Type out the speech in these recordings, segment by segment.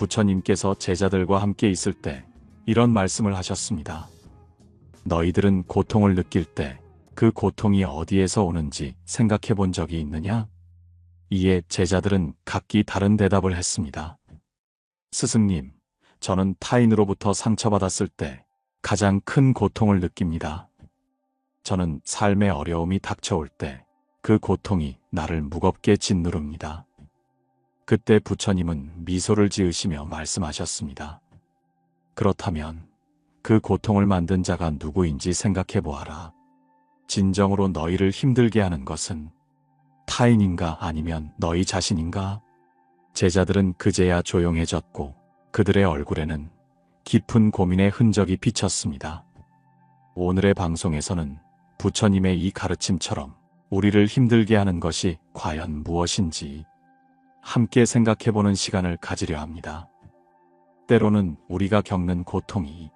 부처님께서 제자들과 함께 있을 때 이런 말씀을 하셨습니다. 너희들은 고통을 느낄 때 그 고통이 어디에서 오는지 생각해 본 적이 있느냐? 이에 제자들은 각기 다른 대답을 했습니다. 스승님, 저는 타인으로부터 상처받았을 때 가장 큰 고통을 느낍니다. 저는 삶의 어려움이 닥쳐올 때 그 고통이 나를 무겁게 짓누릅니다. 그때 부처님은 미소를 지으시며 말씀하셨습니다. 그렇다면 그 고통을 만든 자가 누구인지 생각해 보아라. 진정으로 너희를 힘들게 하는 것은 타인인가 아니면 너희 자신인가? 제자들은 그제야 조용해졌고 그들의 얼굴에는 깊은 고민의 흔적이 비쳤습니다. 오늘의 방송에서는 부처님의 이 가르침처럼 우리를 힘들게 하는 것이 과연 무엇인지 함께 생각해보는 시간을 가지려 합니다. 때로는 우리가 겪는 고통이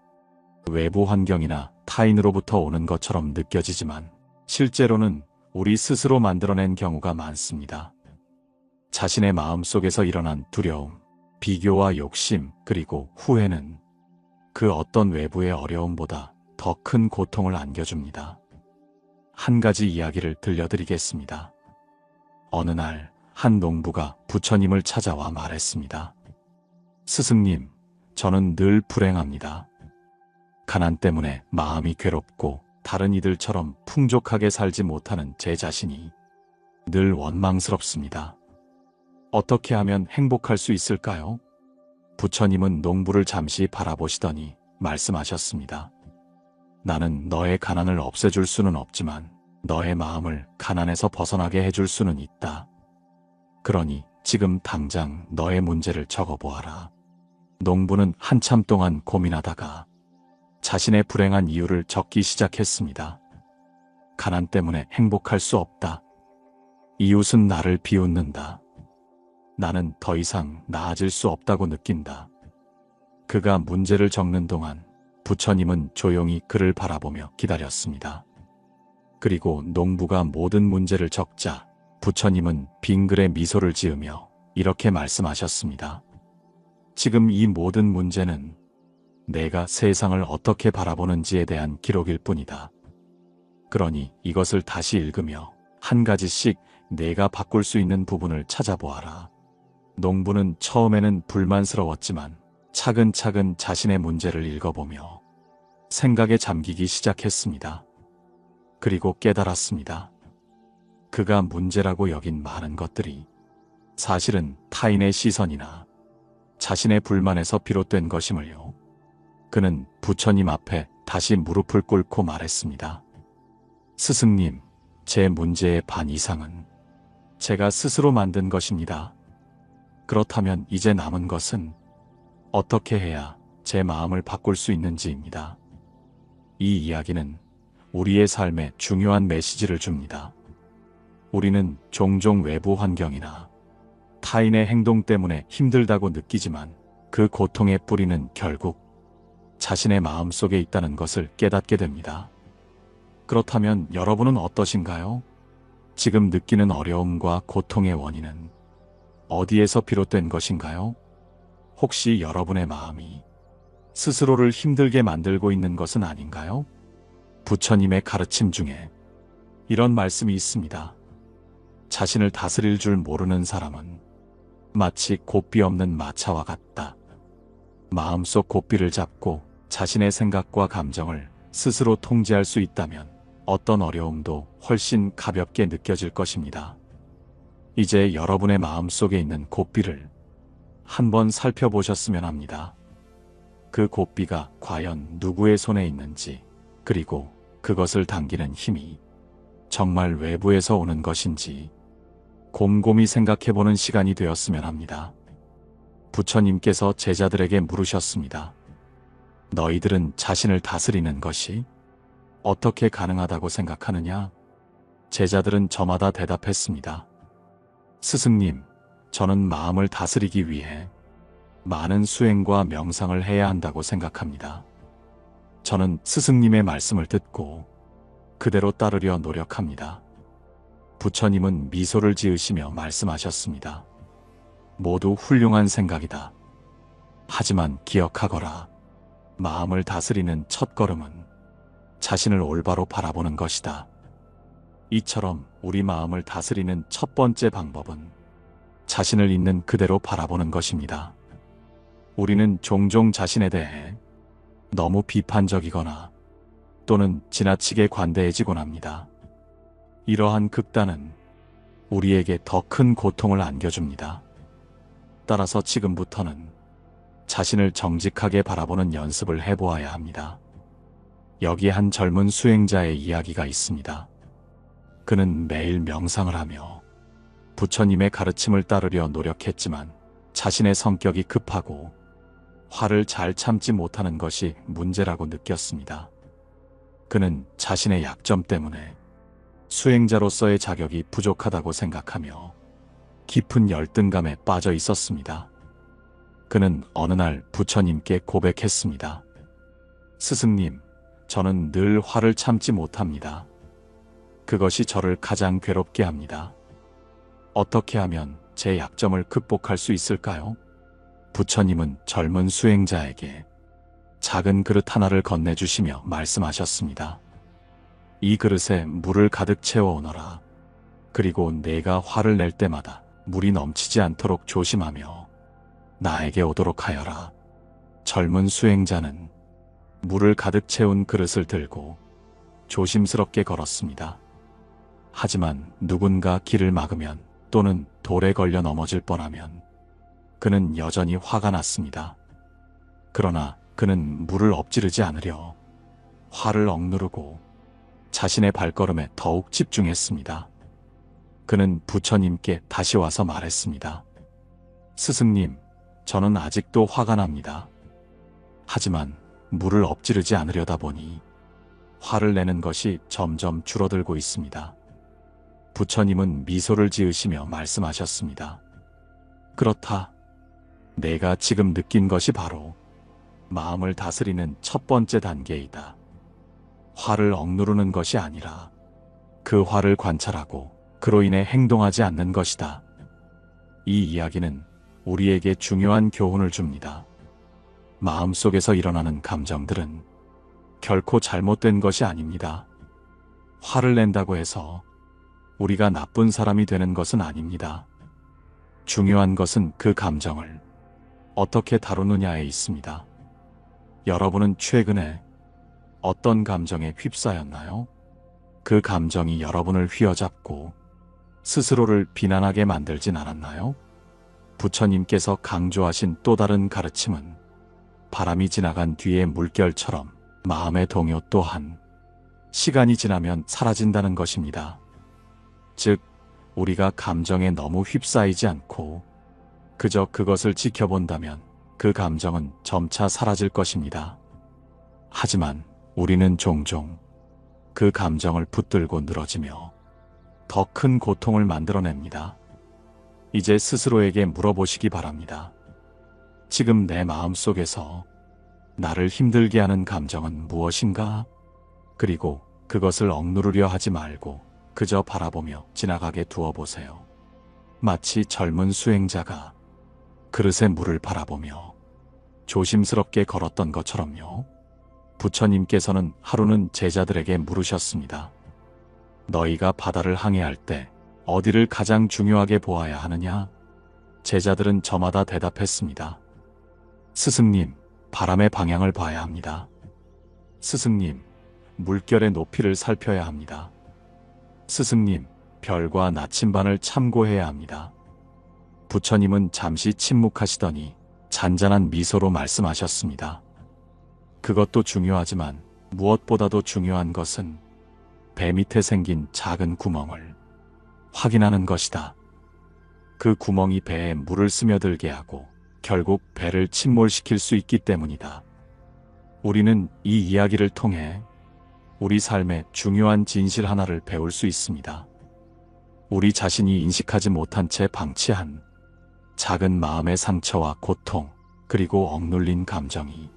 외부 환경이나 타인으로부터 오는 것처럼 느껴지지만 실제로는 우리 스스로 만들어낸 경우가 많습니다. 자신의 마음속에서 일어난 두려움, 비교와 욕심, 그리고 후회는 그 어떤 외부의 어려움보다 더 큰 고통을 안겨줍니다. 한 가지 이야기를 들려드리겠습니다. 어느 날 한 농부가 부처님을 찾아와 말했습니다. 스승님, 저는 늘 불행합니다. 가난 때문에 마음이 괴롭고 다른 이들처럼 풍족하게 살지 못하는 제 자신이 늘 원망스럽습니다. 어떻게 하면 행복할 수 있을까요? 부처님은 농부를 잠시 바라보시더니 말씀하셨습니다. 나는 너의 가난을 없애줄 수는 없지만 너의 마음을 가난에서 벗어나게 해줄 수는 있다. 그러니 지금 당장 너의 문제를 적어보아라. 농부는 한참 동안 고민하다가 자신의 불행한 이유를 적기 시작했습니다. 가난 때문에 행복할 수 없다. 이웃은 나를 비웃는다. 나는 더 이상 나아질 수 없다고 느낀다. 그가 문제를 적는 동안 부처님은 조용히 그를 바라보며 기다렸습니다. 그리고 농부가 모든 문제를 적자 부처님은 빙글에 미소를 지으며 이렇게 말씀하셨습니다. 지금 이 모든 문제는 내가 세상을 어떻게 바라보는지에 대한 기록일 뿐이다. 그러니 이것을 다시 읽으며 한 가지씩 내가 바꿀 수 있는 부분을 찾아보아라. 농부는 처음에는 불만스러웠지만 차근차근 자신의 문제를 읽어보며 생각에 잠기기 시작했습니다. 그리고 깨달았습니다. 그가 문제라고 여긴 많은 것들이 사실은 타인의 시선이나 자신의 불만에서 비롯된 것임을요. 그는 부처님 앞에 다시 무릎을 꿇고 말했습니다. 스승님, 제 문제의 반 이상은 제가 스스로 만든 것입니다. 그렇다면 이제 남은 것은 어떻게 해야 제 마음을 바꿀 수 있는지입니다. 이 이야기는 우리의 삶에 중요한 메시지를 줍니다. 우리는 종종 외부 환경이나 타인의 행동 때문에 힘들다고 느끼지만 그 고통의 뿌리는 결국 자신의 마음 속에 있다는 것을 깨닫게 됩니다. 그렇다면 여러분은 어떠신가요? 지금 느끼는 어려움과 고통의 원인은 어디에서 비롯된 것인가요? 혹시 여러분의 마음이 스스로를 힘들게 만들고 있는 것은 아닌가요? 부처님의 가르침 중에 이런 말씀이 있습니다. 자신을 다스릴 줄 모르는 사람은 마치 고삐 없는 마차와 같다. 마음속 고삐를 잡고 자신의 생각과 감정을 스스로 통제할 수 있다면 어떤 어려움도 훨씬 가볍게 느껴질 것입니다. 이제 여러분의 마음속에 있는 고삐를 한번 살펴보셨으면 합니다. 그 고삐가 과연 누구의 손에 있는지, 그리고 그것을 당기는 힘이 정말 외부에서 오는 것인지 곰곰이 생각해보는 시간이 되었으면 합니다. 부처님께서 제자들에게 물으셨습니다. 너희들은 자신을 다스리는 것이 어떻게 가능하다고 생각하느냐? 제자들은 저마다 대답했습니다. 스승님, 저는 마음을 다스리기 위해 많은 수행과 명상을 해야 한다고 생각합니다. 저는 스승님의 말씀을 듣고 그대로 따르려 노력합니다. 부처님은 미소를 지으시며 말씀하셨습니다. 모두 훌륭한 생각이다. 하지만 기억하거라. 마음을 다스리는 첫걸음은 자신을 올바로 바라보는 것이다. 이처럼 우리 마음을 다스리는 첫 번째 방법은 자신을 있는 그대로 바라보는 것입니다. 우리는 종종 자신에 대해 너무 비판적이거나 또는 지나치게 관대해지곤 합니다. 이러한 극단은 우리에게 더 큰 고통을 안겨줍니다. 따라서 지금부터는 자신을 정직하게 바라보는 연습을 해보아야 합니다. 여기에 한 젊은 수행자의 이야기가 있습니다. 그는 매일 명상을 하며 부처님의 가르침을 따르려 노력했지만 자신의 성격이 급하고 화를 잘 참지 못하는 것이 문제라고 느꼈습니다. 그는 자신의 약점 때문에 수행자로서의 자격이 부족하다고 생각하며 깊은 열등감에 빠져 있었습니다. 그는 어느 날 부처님께 고백했습니다. 스승님, 저는 늘 화를 참지 못합니다. 그것이 저를 가장 괴롭게 합니다. 어떻게 하면 제 약점을 극복할 수 있을까요? 부처님은 젊은 수행자에게 작은 그릇 하나를 건네주시며 말씀하셨습니다. 이 그릇에 물을 가득 채워 오너라. 그리고 내가 화를 낼 때마다 물이 넘치지 않도록 조심하며 나에게 오도록 하여라. 젊은 수행자는 물을 가득 채운 그릇을 들고 조심스럽게 걸었습니다. 하지만 누군가 길을 막으면 또는 돌에 걸려 넘어질 뻔하면 그는 여전히 화가 났습니다. 그러나 그는 물을 엎지르지 않으려 화를 억누르고 자신의 발걸음에 더욱 집중했습니다. 그는 부처님께 다시 와서 말했습니다. 스승님, 저는 아직도 화가 납니다. 하지만 물을 엎지르지 않으려다 보니 화를 내는 것이 점점 줄어들고 있습니다. 부처님은 미소를 지으시며 말씀하셨습니다. 그렇다. 내가 지금 느낀 것이 바로 마음을 다스리는 첫 번째 단계이다. 화를 억누르는 것이 아니라 그 화를 관찰하고 그로 인해 행동하지 않는 것이다. 이 이야기는 우리에게 중요한 교훈을 줍니다. 마음속에서 일어나는 감정들은 결코 잘못된 것이 아닙니다. 화를 낸다고 해서 우리가 나쁜 사람이 되는 것은 아닙니다. 중요한 것은 그 감정을 어떻게 다루느냐에 있습니다. 여러분은 최근에 어떤 감정에 휩싸였나요? 그 감정이 여러분을 휘어잡고 스스로를 비난하게 만들진 않았나요? 부처님께서 강조하신 또 다른 가르침은 바람이 지나간 뒤의 물결처럼 마음의 동요 또한 시간이 지나면 사라진다는 것입니다. 즉, 우리가 감정에 너무 휩싸이지 않고 그저 그것을 지켜본다면 그 감정은 점차 사라질 것입니다. 하지만 우리는 종종 그 감정을 붙들고 늘어지며 더 큰 고통을 만들어냅니다. 이제 스스로에게 물어보시기 바랍니다. 지금 내 마음속에서 나를 힘들게 하는 감정은 무엇인가? 그리고 그것을 억누르려 하지 말고 그저 바라보며 지나가게 두어보세요. 마치 젊은 수행자가 그릇에 물을 바라보며 조심스럽게 걸었던 것처럼요. 부처님께서는 하루는 제자들에게 물으셨습니다. 너희가 바다를 항해할 때 어디를 가장 중요하게 보아야 하느냐? 제자들은 저마다 대답했습니다. 스승님, 바람의 방향을 봐야 합니다. 스승님, 물결의 높이를 살펴야 합니다. 스승님, 별과 나침반을 참고해야 합니다. 부처님은 잠시 침묵하시더니 잔잔한 미소로 말씀하셨습니다. 그것도 중요하지만 무엇보다도 중요한 것은 배 밑에 생긴 작은 구멍을 확인하는 것이다. 그 구멍이 배에 물을 스며들게 하고 결국 배를 침몰시킬 수 있기 때문이다. 우리는 이 이야기를 통해 우리 삶의 중요한 진실 하나를 배울 수 있습니다. 우리 자신이 인식하지 못한 채 방치한 작은 마음의 상처와 고통, 그리고 억눌린 감정이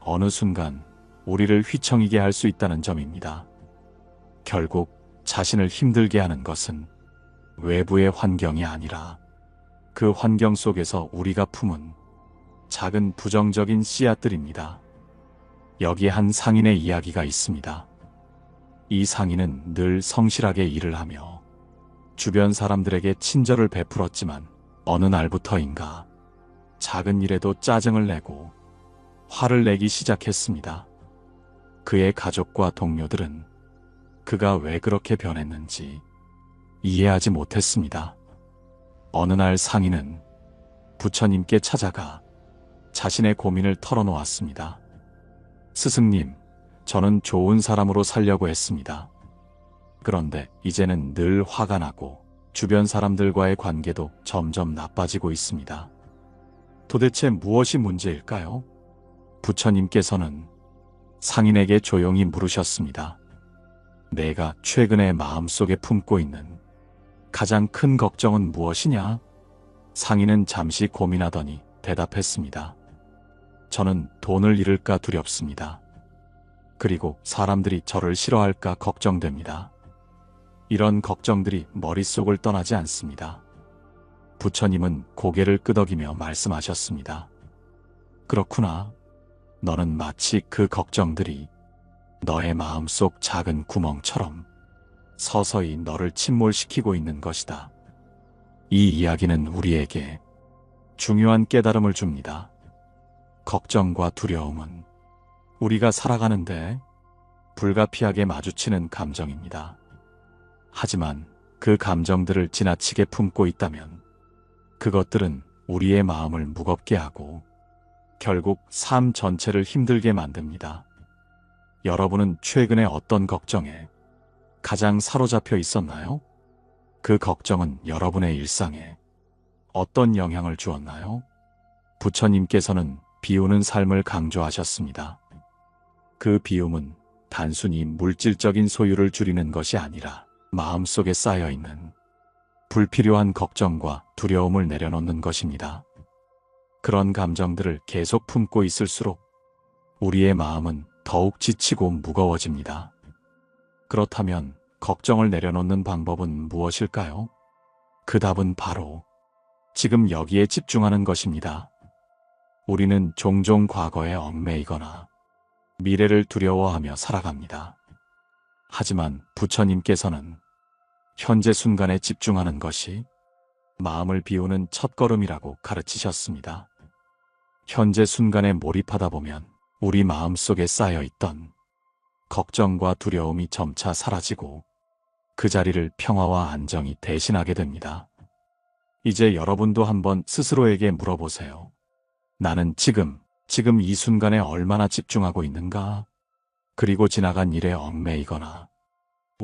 어느 순간 우리를 휘청이게 할 수 있다는 점입니다. 결국 자신을 힘들게 하는 것은 외부의 환경이 아니라 그 환경 속에서 우리가 품은 작은 부정적인 씨앗들입니다. 여기에 한 상인의 이야기가 있습니다. 이 상인은 늘 성실하게 일을 하며 주변 사람들에게 친절을 베풀었지만 어느 날부터인가 작은 일에도 짜증을 내고 화를 내기 시작했습니다. 그의 가족과 동료들은 그가 왜 그렇게 변했는지 이해하지 못했습니다. 어느 날 상인은 부처님께 찾아가 자신의 고민을 털어놓았습니다. 스승님, 저는 좋은 사람으로 살려고 했습니다. 그런데 이제는 늘 화가 나고 주변 사람들과의 관계도 점점 나빠지고 있습니다. 도대체 무엇이 문제일까요? 부처님께서는 상인에게 조용히 물으셨습니다. 내가 최근에 마음속에 품고 있는 가장 큰 걱정은 무엇이냐? 상인은 잠시 고민하더니 대답했습니다. 저는 돈을 잃을까 두렵습니다. 그리고 사람들이 저를 싫어할까 걱정됩니다. 이런 걱정들이 머릿속을 떠나지 않습니다. 부처님은 고개를 끄덕이며 말씀하셨습니다. 그렇구나. 너는 마치 그 걱정들이 너의 마음속 작은 구멍처럼 서서히 너를 침몰시키고 있는 것이다. 이 이야기는 우리에게 중요한 깨달음을 줍니다. 걱정과 두려움은 우리가 살아가는데 불가피하게 마주치는 감정입니다. 하지만 그 감정들을 지나치게 품고 있다면 그것들은 우리의 마음을 무겁게 하고 결국 삶 전체를 힘들게 만듭니다. 여러분은 최근에 어떤 걱정에 가장 사로잡혀 있었나요? 그 걱정은 여러분의 일상에 어떤 영향을 주었나요? 부처님께서는 비우는 삶을 강조하셨습니다. 그 비움은 단순히 물질적인 소유를 줄이는 것이 아니라 마음속에 쌓여있는 불필요한 걱정과 두려움을 내려놓는 것입니다. 그런 감정들을 계속 품고 있을수록 우리의 마음은 더욱 지치고 무거워집니다. 그렇다면 걱정을 내려놓는 방법은 무엇일까요? 그 답은 바로 지금 여기에 집중하는 것입니다. 우리는 종종 과거에 얽매이거나 미래를 두려워하며 살아갑니다. 하지만 부처님께서는 현재 순간에 집중하는 것이 마음을 비우는 첫걸음이라고 가르치셨습니다. 현재 순간에 몰입하다 보면 우리 마음속에 쌓여있던 걱정과 두려움이 점차 사라지고 그 자리를 평화와 안정이 대신하게 됩니다. 이제 여러분도 한번 스스로에게 물어보세요. 나는 지금 이 순간에 얼마나 집중하고 있는가? 그리고 지나간 일에 얽매이거나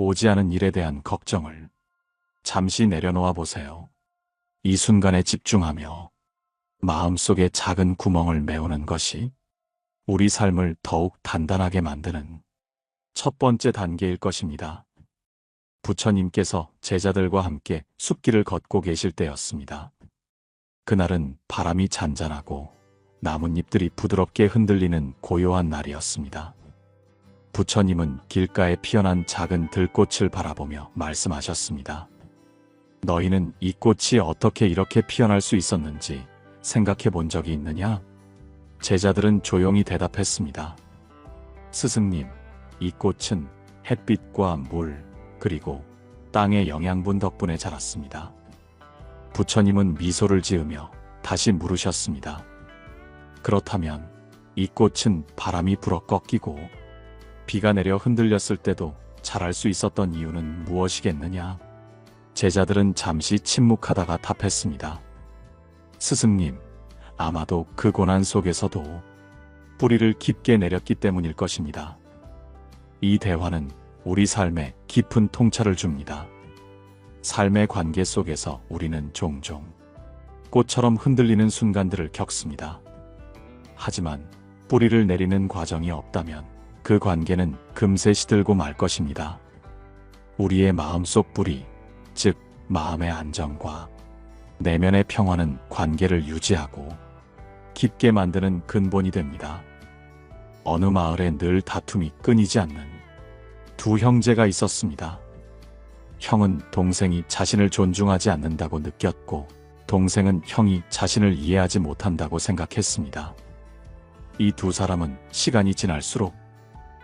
오지 않은 일에 대한 걱정을 잠시 내려놓아 보세요. 이 순간에 집중하며 마음속에 작은 구멍을 메우는 것이 우리 삶을 더욱 단단하게 만드는 첫 번째 단계일 것입니다. 부처님께서 제자들과 함께 숲길을 걷고 계실 때였습니다. 그날은 바람이 잔잔하고 나뭇잎들이 부드럽게 흔들리는 고요한 날이었습니다. 부처님은 길가에 피어난 작은 들꽃을 바라보며 말씀하셨습니다. 너희는 이 꽃이 어떻게 이렇게 피어날 수 있었는지 생각해 본 적이 있느냐? 제자들은 조용히 대답했습니다. 스승님, 이 꽃은 햇빛과 물, 그리고 땅의 영양분 덕분에 자랐습니다. 부처님은 미소를 지으며 다시 물으셨습니다. 그렇다면 이 꽃은 바람이 불어 꺾이고 비가 내려 흔들렸을 때도 자랄 수 있었던 이유는 무엇이겠느냐? 제자들은 잠시 침묵하다가 답했습니다. 스승님, 아마도 그 고난 속에서도 뿌리를 깊게 내렸기 때문일 것입니다. 이 대화는 우리 삶에 깊은 통찰을 줍니다. 삶의 관계 속에서 우리는 종종 꽃처럼 흔들리는 순간들을 겪습니다. 하지만 뿌리를 내리는 과정이 없다면 그 관계는 금세 시들고 말 것입니다. 우리의 마음속 뿌리, 즉 마음의 안정과 내면의 평화는 관계를 유지하고 깊게 만드는 근본이 됩니다. 어느 마을에 늘 다툼이 끊이지 않는 두 형제가 있었습니다. 형은 동생이 자신을 존중하지 않는다고 느꼈고 동생은 형이 자신을 이해하지 못한다고 생각했습니다. 이 두 사람은 시간이 지날수록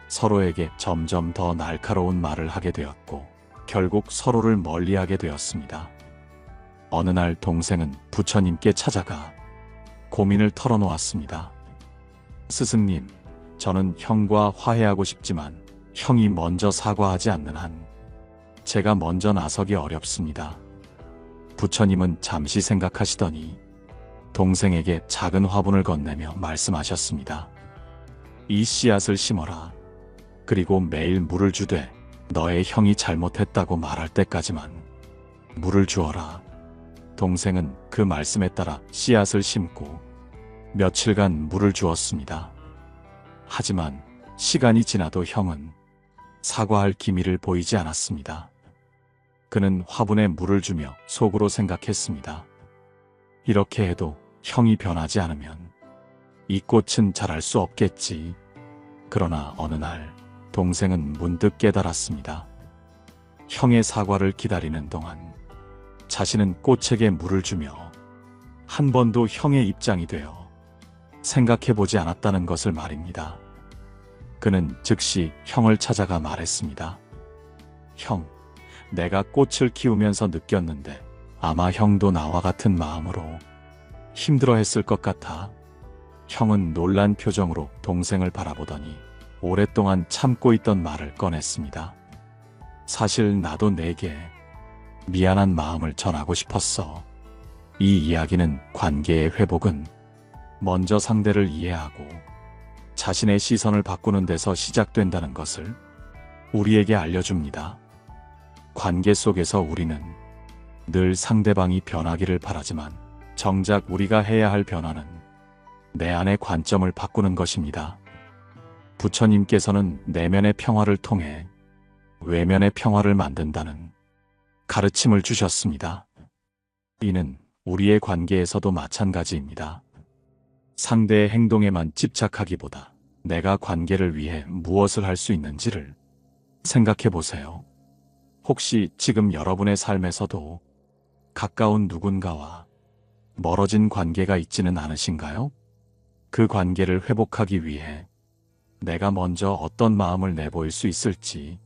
서로에게 점점 더 날카로운 말을 하게 되었고 결국 서로를 멀리하게 되었습니다. 어느 날 동생은 부처님께 찾아가 고민을 털어놓았습니다. 스승님, 저는 형과 화해하고 싶지만 형이 먼저 사과하지 않는 한 제가 먼저 나서기 어렵습니다. 부처님은 잠시 생각하시더니 동생에게 작은 화분을 건네며 말씀하셨습니다. 이 씨앗을 심어라. 그리고 매일 물을 주되 너의 형이 잘못했다고 말할 때까지만 물을 주어라. 동생은 그 말씀에 따라 씨앗을 심고 며칠간 물을 주었습니다. 하지만 시간이 지나도 형은 사과할 기미를 보이지 않았습니다. 그는 화분에 물을 주며 속으로 생각했습니다. 이렇게 해도 형이 변하지 않으면 이 꽃은 자랄 수 없겠지. 그러나 어느 날 동생은 문득 깨달았습니다. 형의 사과를 기다리는 동안 자신은 꽃에게 물을 주며 한 번도 형의 입장이 되어 생각해보지 않았다는 것을 말입니다. 그는 즉시 형을 찾아가 말했습니다. 형, 내가 꽃을 키우면서 느꼈는데 아마 형도 나와 같은 마음으로 힘들어했을 것 같아. 형은 놀란 표정으로 동생을 바라보더니 오랫동안 참고 있던 말을 꺼냈습니다. 사실 나도 내게 미안한 마음을 전하고 싶었어. 이 이야기는 관계의 회복은 먼저 상대를 이해하고 자신의 시선을 바꾸는 데서 시작된다는 것을 우리에게 알려줍니다. 관계 속에서 우리는 늘 상대방이 변하기를 바라지만 정작 우리가 해야 할 변화는 내 안의 관점을 바꾸는 것입니다. 부처님께서는 내면의 평화를 통해 외면의 평화를 만든다는 가르침을 주셨습니다. 이는 우리의 관계에서도 마찬가지입니다. 상대의 행동에만 집착하기보다 내가 관계를 위해 무엇을 할 수 있는지를 생각해 보세요. 혹시 지금 여러분의 삶에서도 가까운 누군가와 멀어진 관계가 있지는 않으신가요? 그 관계를 회복하기 위해 내가 먼저 어떤 마음을 내보일 수 있을지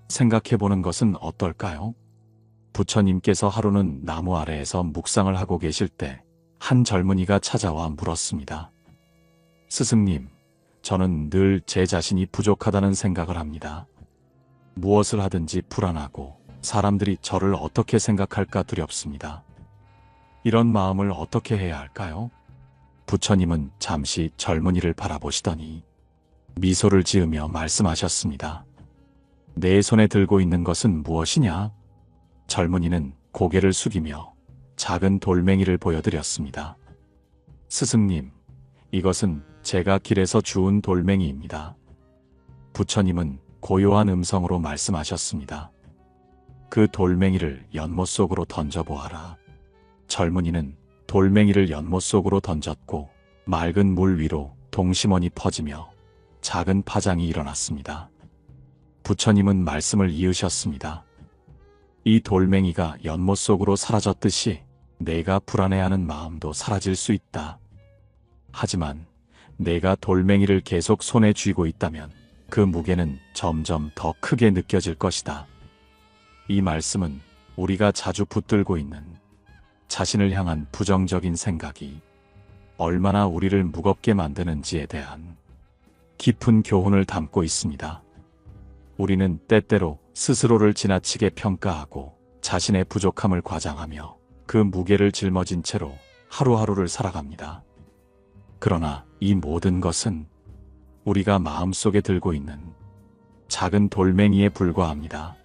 생각해 보는 것은 어떨까요? 부처님께서 하루는 나무 아래에서 묵상을 하고 계실 때 한 젊은이가 찾아와 물었습니다. 스승님, 저는 늘 제 자신이 부족하다는 생각을 합니다. 무엇을 하든지 불안하고 사람들이 저를 어떻게 생각할까 두렵습니다. 이런 마음을 어떻게 해야 할까요? 부처님은 잠시 젊은이를 바라보시더니 미소를 지으며 말씀하셨습니다. 내 손에 들고 있는 것은 무엇이냐? 젊은이는 고개를 숙이며 작은 돌멩이를 보여드렸습니다. 스승님, 이것은 제가 길에서 주운 돌멩이입니다. 부처님은 고요한 음성으로 말씀하셨습니다. 그 돌멩이를 연못 속으로 던져보아라. 젊은이는 돌멩이를 연못 속으로 던졌고 맑은 물 위로 동심원이 퍼지며 작은 파장이 일어났습니다. 부처님은 말씀을 이으셨습니다. 이 돌멩이가 연못 속으로 사라졌듯이 내가 불안해하는 마음도 사라질 수 있다. 하지만 내가 돌멩이를 계속 손에 쥐고 있다면 그 무게는 점점 더 크게 느껴질 것이다. 이 말씀은 우리가 자주 붙들고 있는 자신을 향한 부정적인 생각이 얼마나 우리를 무겁게 만드는지에 대한 깊은 교훈을 담고 있습니다. 우리는 때때로 스스로를 지나치게 평가하고 자신의 부족함을 과장하며 그 무게를 짊어진 채로 하루하루를 살아갑니다. 그러나 이 모든 것은 우리가 마음속에 들고 있는 작은 돌멩이에 불과합니다.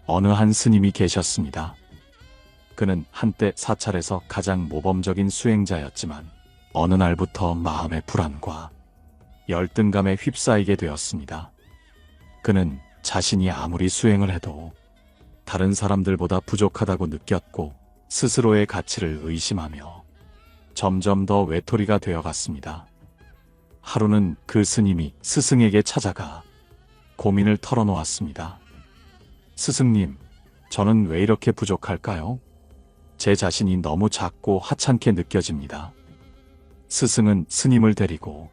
어느 한 스님이 계셨습니다. 그는 한때 사찰에서 가장 모범적인 수행자였지만 어느 날부터 마음의 불안과 열등감에 휩싸이게 되었습니다. 그는 자신이 아무리 수행을 해도 다른 사람들보다 부족하다고 느꼈고 스스로의 가치를 의심하며 점점 더 외톨이가 되어갔습니다. 하루는 그 스님이 스승에게 찾아가 고민을 털어놓았습니다. 스승님, 저는 왜 이렇게 부족할까요? 제 자신이 너무 작고 하찮게 느껴집니다. 스승은 스님을 데리고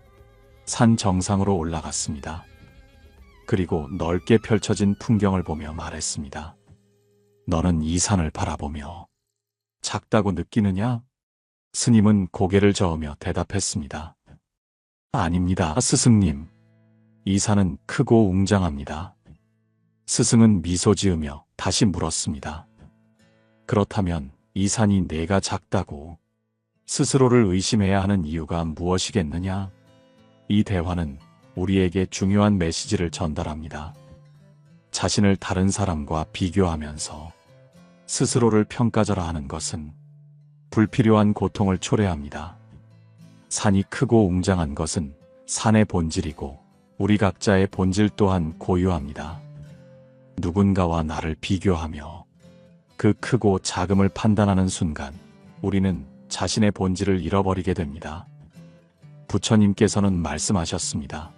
산 정상으로 올라갔습니다. 그리고 넓게 펼쳐진 풍경을 보며 말했습니다. 너는 이 산을 바라보며 작다고 느끼느냐? 스님은 고개를 저으며 대답했습니다. 아닙니다, 스승님. 이 산은 크고 웅장합니다. 스승은 미소 지으며 다시 물었습니다. 그렇다면 이 산이 내가 작다고 스스로를 의심해야 하는 이유가 무엇이겠느냐? 이 대화는 우리에게 중요한 메시지를 전달합니다. 자신을 다른 사람과 비교하면서 스스로를 평가절하 하는 것은 불필요한 고통을 초래합니다. 산이 크고 웅장한 것은 산의 본질이고 우리 각자의 본질 또한 고유합니다. 누군가와 나를 비교하며 그 크고 작음을 판단하는 순간 우리는 자신의 본질을 잃어버리게 됩니다. 부처님께서는 말씀하셨습니다.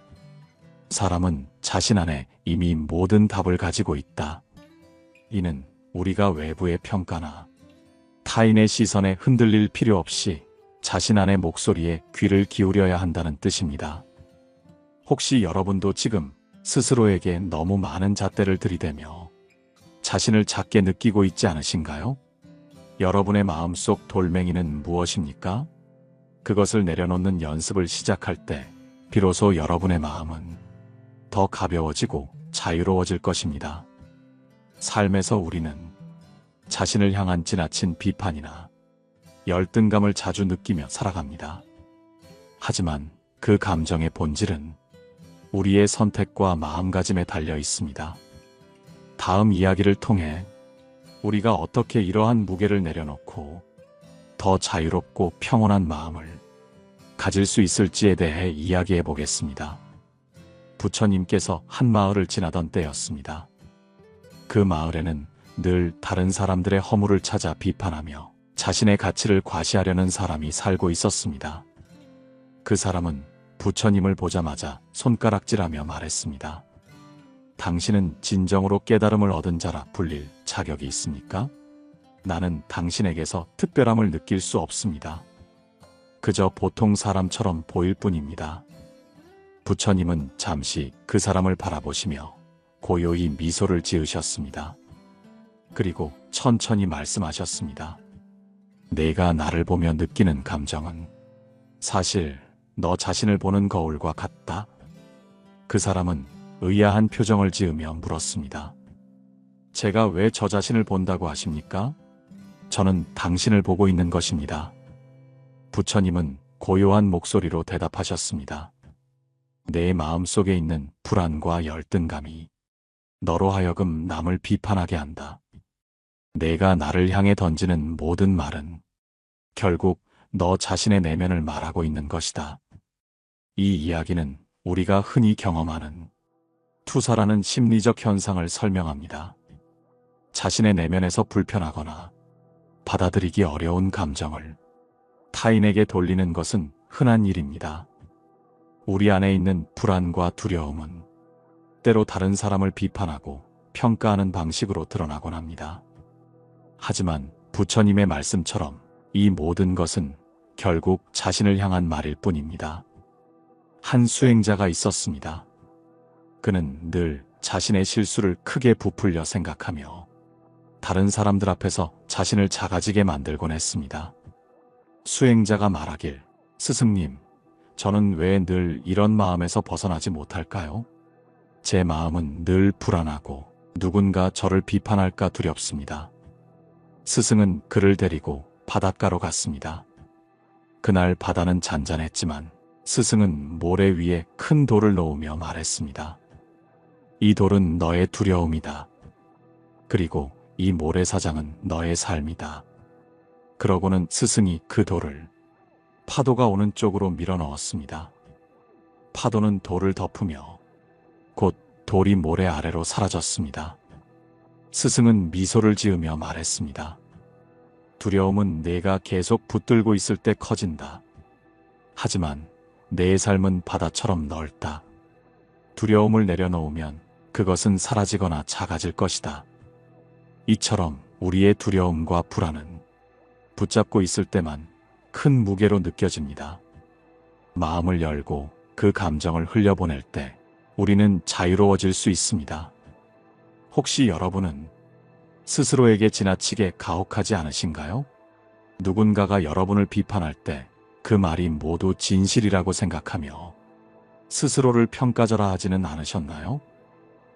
사람은 자신 안에 이미 모든 답을 가지고 있다. 이는 우리가 외부의 평가나 타인의 시선에 흔들릴 필요 없이 자신 안의 목소리에 귀를 기울여야 한다는 뜻입니다. 혹시 여러분도 지금 스스로에게 너무 많은 잣대를 들이대며 자신을 작게 느끼고 있지 않으신가요? 여러분의 마음속 돌멩이는 무엇입니까? 그것을 내려놓는 연습을 시작할 때 비로소 여러분의 마음은 더 가벼워지고 자유로워질 것입니다. 삶에서 우리는 자신을 향한 지나친 비판이나 열등감을 자주 느끼며 살아갑니다. 하지만 그 감정의 본질은 우리의 선택과 마음가짐에 달려 있습니다. 다음 이야기를 통해 우리가 어떻게 이러한 무게를 내려놓고 더 자유롭고 평온한 마음을 가질 수 있을지에 대해 이야기해 보겠습니다. 부처님께서 한 마을을 지나던 때였습니다. 그 마을에는 늘 다른 사람들의 허물을 찾아 비판하며 자신의 가치를 과시하려는 사람이 살고 있었습니다. 그 사람은 부처님을 보자마자 손가락질하며 말했습니다. 당신은 진정으로 깨달음을 얻은 자라 불릴 자격이 있습니까? 나는 당신에게서 특별함을 느낄 수 없습니다. 그저 보통 사람처럼 보일 뿐입니다. 부처님은 잠시 그 사람을 바라보시며 고요히 미소를 지으셨습니다. 그리고 천천히 말씀하셨습니다. 내가 나를 보며 느끼는 감정은 사실 너 자신을 보는 거울과 같다. 그 사람은 의아한 표정을 지으며 물었습니다. 제가 왜 저 자신을 본다고 하십니까? 저는 당신을 보고 있는 것입니다. 부처님은 고요한 목소리로 대답하셨습니다. 내 마음속에 있는 불안과 열등감이 너로 하여금 남을 비판하게 한다. 내가 나를 향해 던지는 모든 말은 결국 너 자신의 내면을 말하고 있는 것이다. 이 이야기는 우리가 흔히 경험하는 투사라는 심리적 현상을 설명합니다. 자신의 내면에서 불편하거나 받아들이기 어려운 감정을 타인에게 돌리는 것은 흔한 일입니다. 우리 안에 있는 불안과 두려움은 때로 다른 사람을 비판하고 평가하는 방식으로 드러나곤 합니다. 하지만 부처님의 말씀처럼 이 모든 것은 결국 자신을 향한 말일 뿐입니다. 한 수행자가 있었습니다. 그는 늘 자신의 실수를 크게 부풀려 생각하며 다른 사람들 앞에서 자신을 작아지게 만들곤 했습니다. 수행자가 말하길, 스승님, 저는 왜 늘 이런 마음에서 벗어나지 못할까요? 제 마음은 늘 불안하고 누군가 저를 비판할까 두렵습니다. 스승은 그를 데리고 바닷가로 갔습니다. 그날 바다는 잔잔했지만 스승은 모래 위에 큰 돌을 놓으며 말했습니다. 이 돌은 너의 두려움이다. 그리고 이 모래사장은 너의 삶이다. 그러고는 스승이 그 돌을 파도가 오는 쪽으로 밀어 넣었습니다. 파도는 돌을 덮으며 곧 돌이 모래 아래로 사라졌습니다. 스승은 미소를 지으며 말했습니다. 두려움은 내가 계속 붙들고 있을 때 커진다. 하지만 내 삶은 바다처럼 넓다. 두려움을 내려놓으면 그것은 사라지거나 작아질 것이다. 이처럼 우리의 두려움과 불안은 붙잡고 있을 때만 큰 무게로 느껴집니다. 마음을 열고 그 감정을 흘려보낼 때 우리는 자유로워질 수 있습니다. 혹시 여러분은 스스로에게 지나치게 가혹하지 않으신가요? 누군가가 여러분을 비판할 때 그 말이 모두 진실이라고 생각하며 스스로를 평가절하 하지는 않으셨나요?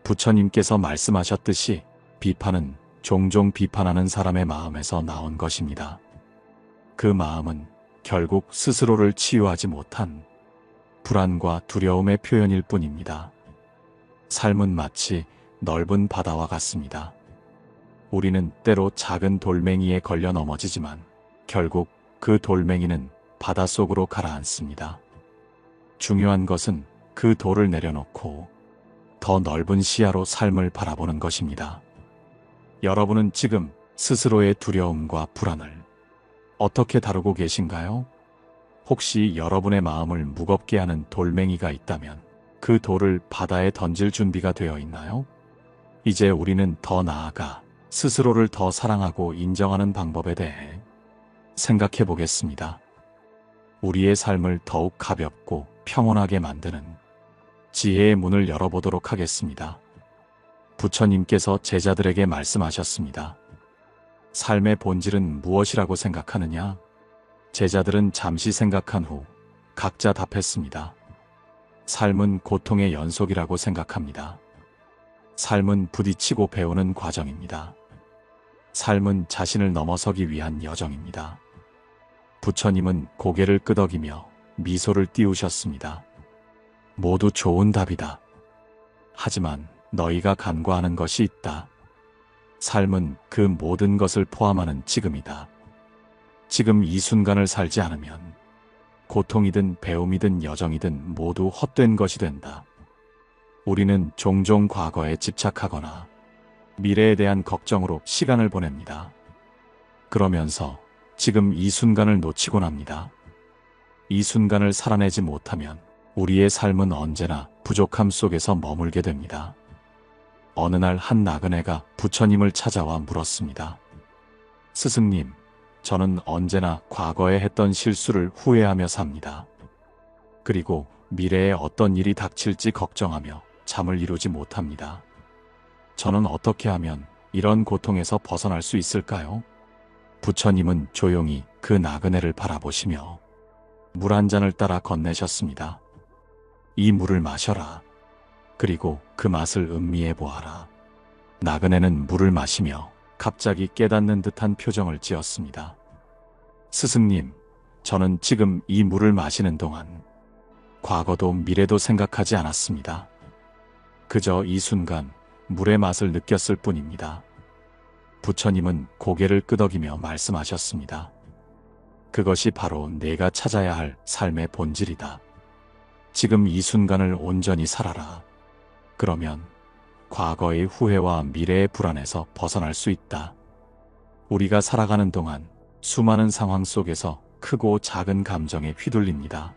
부처님께서 말씀하셨듯이 비판은 종종 비판하는 사람의 마음에서 나온 것입니다. 그 마음은 결국 스스로를 치유하지 못한 불안과 두려움의 표현일 뿐입니다. 삶은 마치 넓은 바다와 같습니다. 우리는 때로 작은 돌멩이에 걸려 넘어지지만 결국 그 돌멩이는 바닷속으로 가라앉습니다. 중요한 것은 그 돌을 내려놓고 더 넓은 시야로 삶을 바라보는 것입니다. 여러분은 지금 스스로의 두려움과 불안을 어떻게 다루고 계신가요? 혹시 여러분의 마음을 무겁게 하는 돌멩이가 있다면 그 돌을 바다에 던질 준비가 되어 있나요? 이제 우리는 더 나아가 스스로를 더 사랑하고 인정하는 방법에 대해 생각해 보겠습니다. 우리의 삶을 더욱 가볍고 평온하게 만드는 지혜의 문을 열어보도록 하겠습니다. 부처님께서 제자들에게 말씀하셨습니다. 삶의 본질은 무엇이라고 생각하느냐? 제자들은 잠시 생각한 후 각자 답했습니다. 삶은 고통의 연속이라고 생각합니다. 삶은 부딪히고 배우는 과정입니다. 삶은 자신을 넘어서기 위한 여정입니다. 부처님은 고개를 끄덕이며 미소를 띄우셨습니다. 모두 좋은 답이다. 하지만 너희가 간과하는 것이 있다. 삶은 그 모든 것을 포함하는 지금이다. 지금 이 순간을 살지 않으면 고통이든 배움이든 여정이든 모두 헛된 것이 된다. 우리는 종종 과거에 집착하거나 미래에 대한 걱정으로 시간을 보냅니다. 그러면서 지금 이 순간을 놓치곤 합니다. 이 순간을 살아내지 못하면 우리의 삶은 언제나 부족함 속에서 머물게 됩니다. 어느 날 한 나그네가 부처님을 찾아와 물었습니다. 스승님, 저는 언제나 과거에 했던 실수를 후회하며 삽니다. 그리고 미래에 어떤 일이 닥칠지 걱정하며 잠을 이루지 못합니다. 저는 어떻게 하면 이런 고통에서 벗어날 수 있을까요? 부처님은 조용히 그 나그네를 바라보시며 물 한 잔을 따라 건네셨습니다. 이 물을 마셔라. 그리고 그 맛을 음미해 보아라. 나그네는 물을 마시며 갑자기 깨닫는 듯한 표정을 지었습니다. 스승님, 저는 지금 이 물을 마시는 동안 과거도 미래도 생각하지 않았습니다. 그저 이 순간 물의 맛을 느꼈을 뿐입니다. 부처님은 고개를 끄덕이며 말씀하셨습니다. 그것이 바로 내가 찾아야 할 삶의 본질이다. 지금 이 순간을 온전히 살아라. 그러면 과거의 후회와 미래의 불안에서 벗어날 수 있다. 우리가 살아가는 동안 수많은 상황 속에서 크고 작은 감정에 휘둘립니다.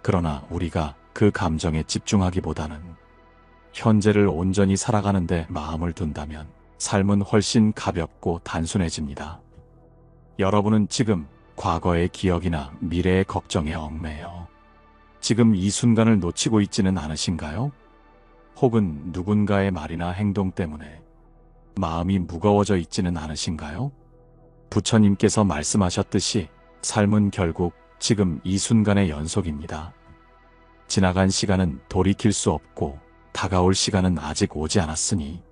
그러나 우리가 그 감정에 집중하기보다는 현재를 온전히 살아가는 데 마음을 둔다면 삶은 훨씬 가볍고 단순해집니다. 여러분은 지금 과거의 기억이나 미래의 걱정에 얽매여 지금 이 순간을 놓치고 있지는 않으신가요? 혹은 누군가의 말이나 행동 때문에 마음이 무거워져 있지는 않으신가요? 부처님께서 말씀하셨듯이 삶은 결국 지금 이 순간의 연속입니다. 지나간 시간은 돌이킬 수 없고 다가올 시간은 아직 오지 않았으니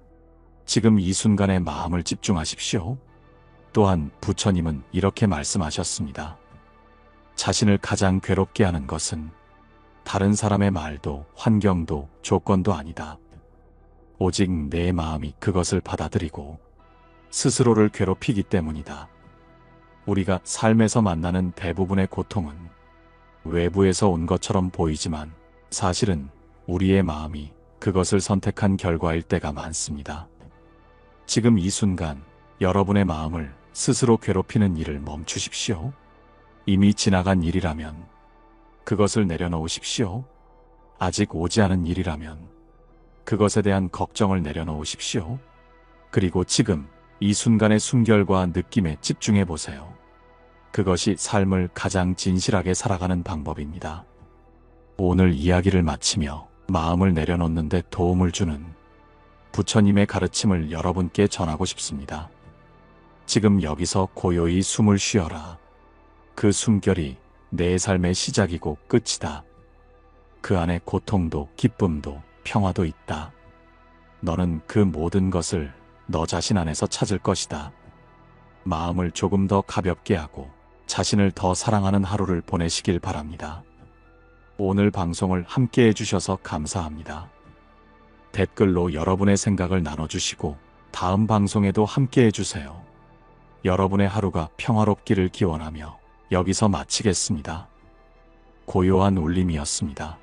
지금 이 순간에 마음을 집중하십시오. 또한 부처님은 이렇게 말씀하셨습니다. 자신을 가장 괴롭게 하는 것은 다른 사람의 말도 환경도 조건도 아니다. 오직 내 마음이 그것을 받아들이고 스스로를 괴롭히기 때문이다. 우리가 삶에서 만나는 대부분의 고통은 외부에서 온 것처럼 보이지만 사실은 우리의 마음이 그것을 선택한 결과일 때가 많습니다. 지금 이 순간 여러분의 마음을 스스로 괴롭히는 일을 멈추십시오. 이미 지나간 일이라면 그것을 내려놓으십시오. 아직 오지 않은 일이라면 그것에 대한 걱정을 내려놓으십시오. 그리고 지금 이 순간의 숨결과 느낌에 집중해 보세요. 그것이 삶을 가장 진실하게 살아가는 방법입니다. 오늘 이야기를 마치며 마음을 내려놓는데 도움을 주는 부처님의 가르침을 여러분께 전하고 싶습니다. 지금 여기서 고요히 숨을 쉬어라. 그 숨결이 내 삶의 시작이고 끝이다. 그 안에 고통도 기쁨도 평화도 있다. 너는 그 모든 것을 너 자신 안에서 찾을 것이다. 마음을 조금 더 가볍게 하고 자신을 더 사랑하는 하루를 보내시길 바랍니다. 오늘 방송을 함께 해주셔서 감사합니다. 댓글로 여러분의 생각을 나눠주시고 다음 방송에도 함께 해주세요. 여러분의 하루가 평화롭기를 기원하며 여기서 마치겠습니다. 고요한 울림이었습니다.